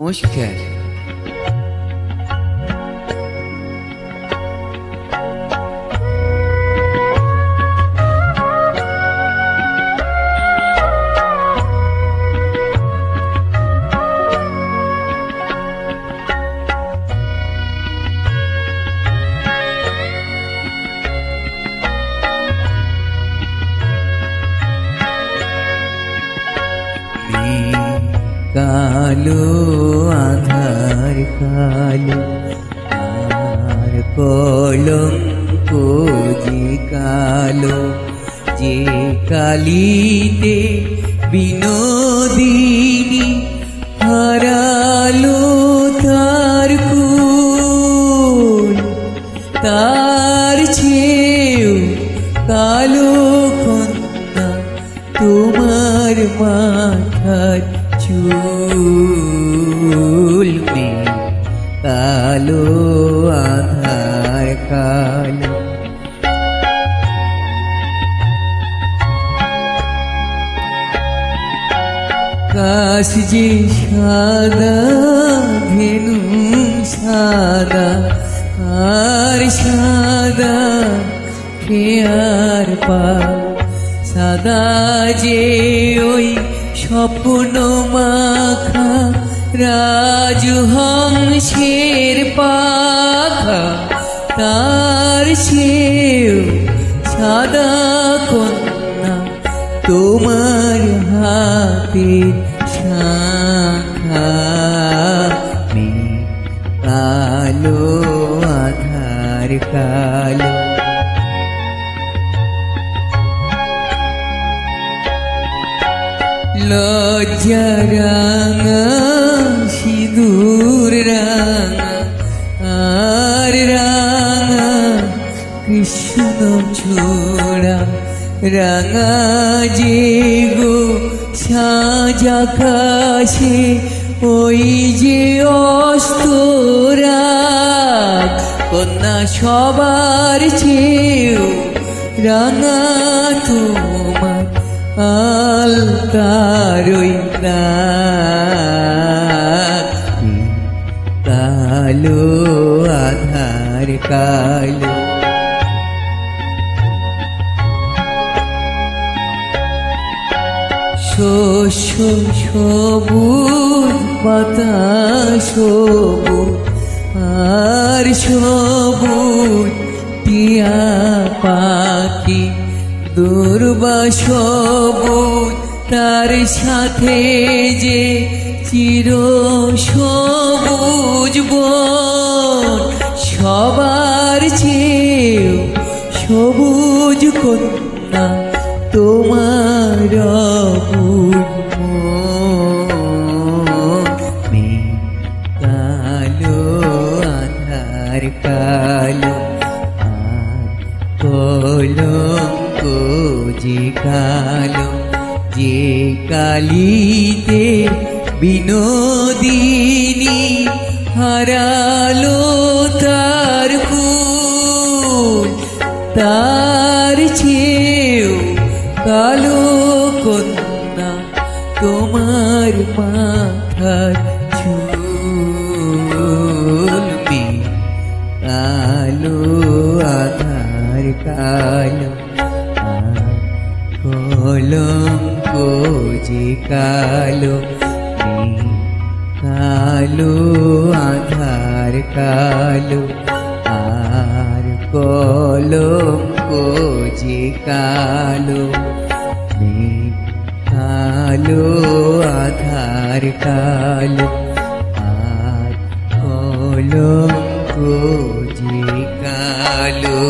নমস্কার। কালো আধার কালো আর কলঙ্ক যে কালো, যে কালিতে বিনোদিনী হারালো তার কুল, তার চেয়েও কালো কন্যা তোমার মাথার চুল। কালো আধার কালো, কাশ যে সাদা ধেনু সাদা আর সাদা খেয়ার পা, সাদা যে ওই স্বপ্ন মাখা রাজহংসের পাখা, তার চেয়েও সাদা কন্যা তোমার হাতের শাখা। কালো আধার কালো, লজ্জা রাঙা সিঁদুর রাঙা আর রাঙা কৃষ্ণ ছোড়া, রাঙা যে গো সাজা কাশে ওই যে অস্তরাগ, কন্যা সবার চেয়েও রাঙা তোমার আলতার ওই নাক। কালো আধার কালো, শস্য সবুজ পাতা সবুজ আর সবুজ টিয়া পাখি, দুর্বা সবুজ তার সাথে যে চির সবুজ বন, সবার চেয়েও সবুজ কন্যা তোমার কালো আধার কালো আর কলঙ্ক যে কালো, যে কালিতে বিনোদিনী হারালো তার কুল, তার চেয়েও কালো কন্যা তোমার মাথার চুল। কালো আধার কালো আর কলঙ্ক যে কালো, কালো আধার কালো আর কলঙ্ক যে কালো, কালো আধার কালো আর কলঙ্ক যে কালো।